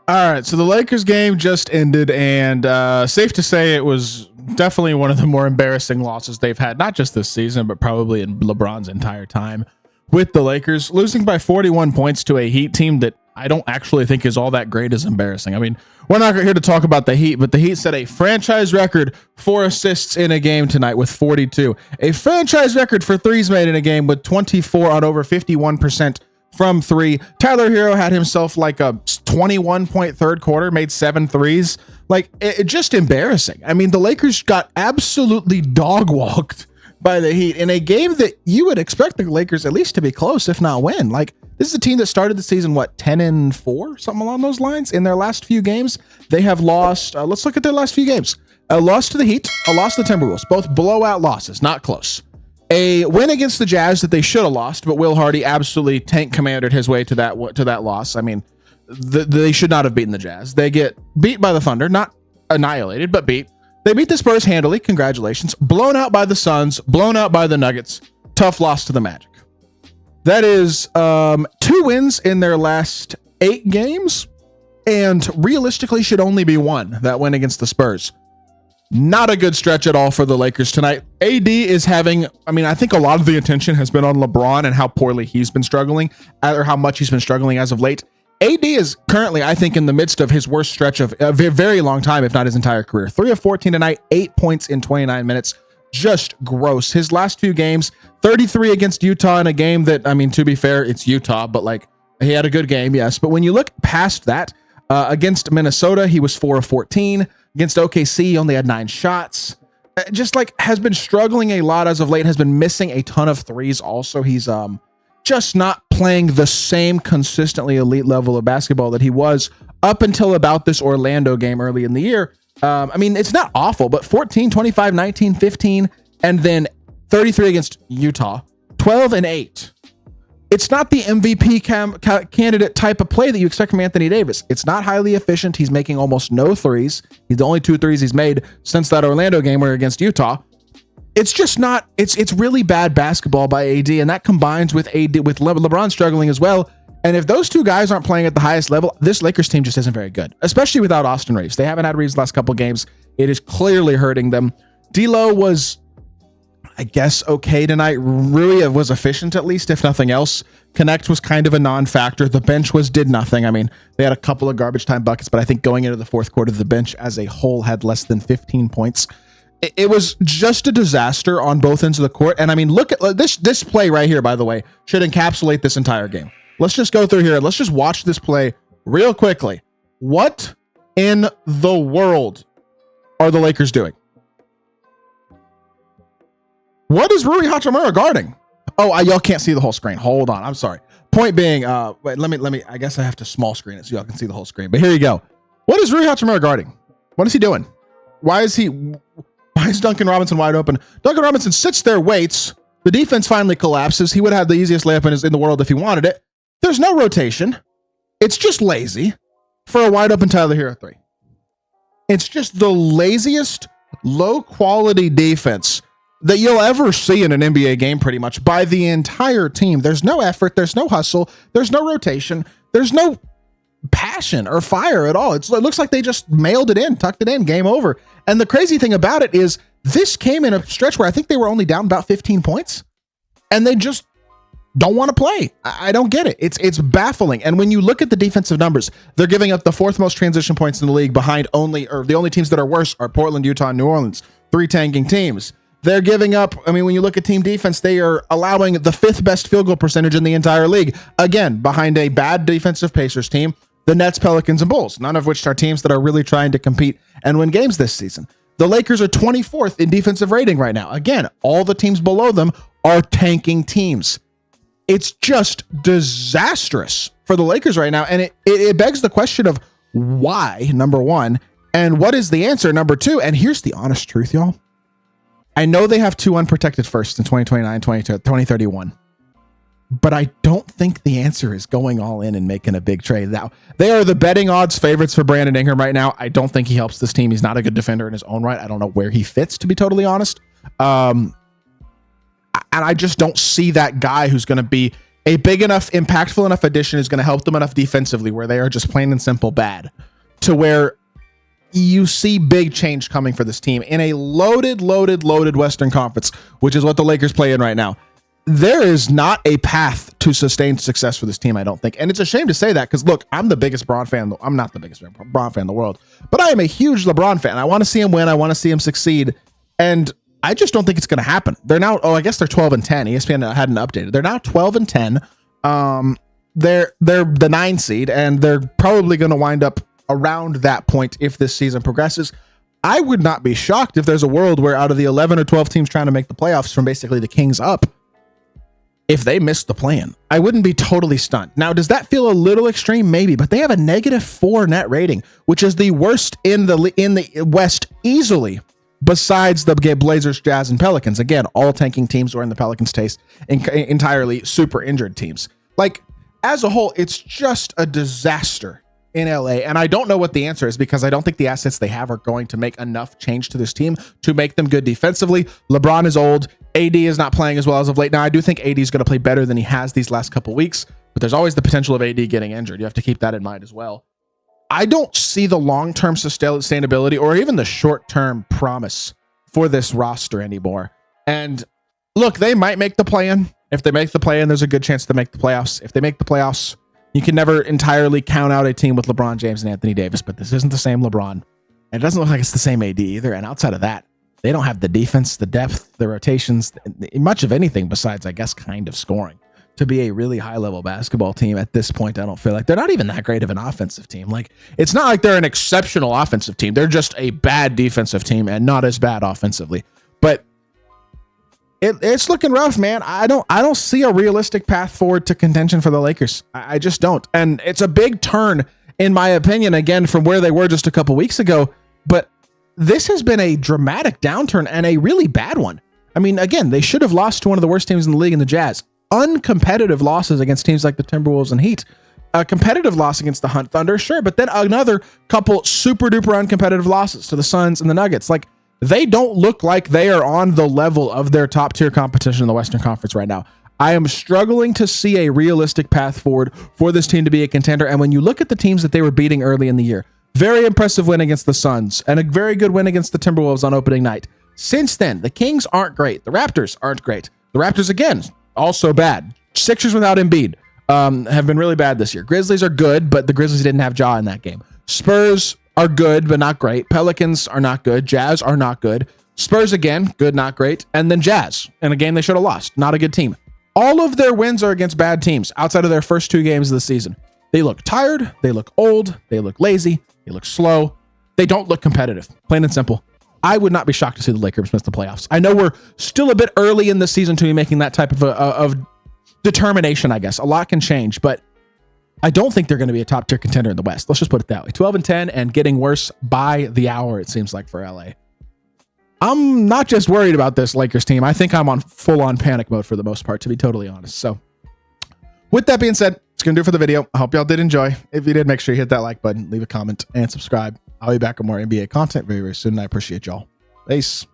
All right, so the Lakers game just ended, and safe to say it was definitely one of the more embarrassing losses they've had, not just this season, but probably in LeBron's entire time with the Lakers. Losing by 41 points to a Heat team that I don't actually think is all that great is embarrassing. I mean, we're not here to talk about the Heat, but the Heat set a franchise record for assists in a game tonight with 42. A franchise record for threes made in a game with 24 on over 51% from three. Tyler Hero had himself like a 21-point third quarter, made 7 threes. Like, it just embarrassing. I mean, the Lakers got absolutely dog walked by the Heat in a game that you would expect the Lakers at least to be close, if not win. Like, this is a team that started the season, 10-4, something along those lines. In their last few games, they have lost. Let's look at their last few games. A loss to the Heat, a loss to the Timberwolves, both blowout losses, not close. A win against the Jazz that they should have lost, but Will Hardy absolutely tank commanded his way to that loss. I mean, they should not have beaten the Jazz. They get beat by the Thunder, not annihilated, but beat. They beat the Spurs handily. Congratulations. Blown out by the Suns, blown out by the Nuggets. Tough loss to the Magic. That is 2 wins in their last 8 games, and realistically should only be 1, that win against the Spurs. Not a good stretch at all for the Lakers tonight. AD is having, I think a lot of the attention has been on LeBron and how poorly he's been struggling, or how much he's been struggling as of late. AD is currently, I think, in the midst of his worst stretch of a very long time, if not his entire career. 3 of 14 tonight, 8 points in 29 minutes. Just gross. His last 2 games, 33 against Utah in a game that, to be fair, it's Utah, but like, he had a good game, yes. But when you look past that, against Minnesota, he was 4 of 14. Against OKC, he only had 9 shots. Just like has been struggling a lot as of late, has been missing a ton of threes. Also, he's just not playing the same consistently elite level of basketball that he was up until about this Orlando game early in the year. It's not awful, but 14, 25, 19, 15, and then 33 against Utah, 12 and 8. It's not the MVP candidate type of play that you expect from Anthony Davis. It's not highly efficient. He's making almost no threes. He's the only 2 threes he's made since that Orlando game where against Utah. It's just not, it's really bad basketball by AD, and that combines with LeBron struggling as well. And if those 2 guys aren't playing at the highest level, this Lakers team just isn't very good, especially without Austin Reeves. They haven't had Reeves the last couple games. It is clearly hurting them. D'Lo was, I guess, okay tonight. Rui was efficient, at least, if nothing else. Connect was kind of a non-factor. The bench did nothing. They had a couple of garbage time buckets, but I think going into the fourth quarter, the bench as a whole had less than 15 points. It was just a disaster on both ends of the court. And look at this play right here, by the way, should encapsulate this entire game. Let's just go through here and let's just watch this play real quickly. What in the world are the Lakers doing? What is Rui Hachimura guarding? Oh, y'all can't see the whole screen. Hold on. I'm sorry. Point being, wait, let me, I guess I have to small screen it so y'all can see the whole screen. But here you go. What is Rui Hachimura guarding? What is he doing? Why is Duncan Robinson wide open? Duncan Robinson sits there, waits. The defense finally collapses. He would have the easiest layup in the world if he wanted it. There's no rotation. It's just lazy for a wide open Tyler Hero 3. It's just the laziest, low quality defense that you'll ever see in an NBA game, pretty much, by the entire team. There's no effort. There's no hustle. There's no rotation. There's no passion or fire at all. It looks like they just mailed it in, tucked it in, game over. And the crazy thing about it is this came in a stretch where I think they were only down about 15 points, and they just don't want to play. I don't get it. It's baffling. And when you look at the defensive numbers, they're giving up the 4th most transition points in the league behind the only teams that are worse are Portland, Utah, and New Orleans, 3 tanking teams. They're giving up, when you look at team defense, they are allowing the 5th best field goal percentage in the entire league. Again, behind a bad defensive Pacers team, the Nets, Pelicans, and Bulls, none of which are teams that are really trying to compete and win games this season. The Lakers are 24th in defensive rating right now. Again, all the teams below them are tanking teams. It's just disastrous for the Lakers right now. And it begs the question of why, number one, and what is the answer, number two? And here's the honest truth, y'all. I know they have 2 unprotected firsts in 2029, 2031, but I don't think the answer is going all in and making a big trade. Now, they are the betting odds favorites for Brandon Ingram right now. I don't think he helps this team. He's not a good defender in his own right. I don't know where he fits, to be totally honest. And I just don't see that guy who's going to be a big enough, impactful enough addition is going to help them enough defensively where they are just plain and simple bad, to where you see big change coming for this team in a loaded Western Conference, which is what the Lakers play in right now. There is not a path to sustained success for this team, I don't think. And it's a shame to say that because, look, I'm the biggest Bron fan. I'm not the biggest Bron fan in the world, but I am a huge LeBron fan. I want to see him win. I want to see him succeed. And I just don't think it's going to happen. They're now, I guess they're 12-10. ESPN hadn't updated. They're now 12-10. They're the 9 seed, and they're probably going to wind up around that point if this season progresses. I would not be shocked if there's a world where out of the 11 or 12 teams trying to make the playoffs from basically the Kings up, if they miss the plan. I wouldn't be totally stunned. Now, does that feel a little extreme? Maybe, but they have a -4 net rating, which is the worst in the West easily, besides the Blazers, Jazz, and Pelicans. Again, all tanking teams, or in the Pelicans' taste, entirely super injured teams. Like, as a whole, it's just a disaster in LA. And I don't know what the answer is, because I don't think the assets they have are going to make enough change to this team to make them good defensively. LeBron is old. AD is not playing as well as of late. Now, I do think AD is going to play better than he has these last couple weeks, but there's always the potential of AD getting injured. You have to keep that in mind as well. I don't see the long-term sustainability or even the short-term promise for this roster anymore. And look, they might make the play-in. If they make the play-in, there's a good chance to make the playoffs. If they make the playoffs, you can never entirely count out a team with LeBron James and Anthony Davis, but this isn't the same LeBron. And it doesn't look like it's the same AD either. And outside of that, they don't have the defense, the depth, the rotations, much of anything besides, I guess, kind of scoring to be a really high-level basketball team at this point. I don't feel like they're not even that great of an offensive team. Like, it's not like they're an exceptional offensive team. They're just a bad defensive team and not as bad offensively. But it's looking rough, man. I don't see a realistic path forward to contention for the Lakers. I just don't. And it's a big turn, in my opinion, again, from where they were just a couple weeks ago. But this has been a dramatic downturn and a really bad one. I mean, again, they should have lost to one of the worst teams in the league in the Jazz. Uncompetitive losses against teams like the Timberwolves and Heat. A competitive loss against the Thunder, sure, but then another couple super duper uncompetitive losses to the Suns and the Nuggets. Like, they don't look like they are on the level of their top tier competition in the Western Conference right now. I am struggling to see a realistic path forward for this team to be a contender. And when you look at the teams that they were beating early in the year, very impressive win against the Suns and a very good win against the Timberwolves on opening night. Since then, the Kings aren't great. The Raptors aren't great. The Raptors, again, also bad. Sixers without Embiid have been really bad this year. Grizzlies are good, but the Grizzlies didn't have Ja in that game. Spurs are good, but not great. Pelicans are not good. Jazz are not good. Spurs, again, good, not great. And then Jazz, in a game they should have lost. Not a good team. All of their wins are against bad teams outside of their first 2 games of the season. They look tired. They look old. They look lazy. They look slow. They don't look competitive. Plain and simple. I would not be shocked to see the Lakers miss the playoffs. I know we're still a bit early in the season to be making that type of determination, I guess. A lot can change, but I don't think they're going to be a top tier contender in the West. Let's just put it that way. 12-10 and getting worse by the hour, it seems like, for LA. I'm not just worried about this Lakers team. I think I'm on full-on panic mode for the most part, to be totally honest. So with that being said, it's going to do it for the video. I hope y'all did enjoy. If you did, make sure you hit that like button, leave a comment, and subscribe. I'll be back with more NBA content very, very soon, and I appreciate y'all. Peace.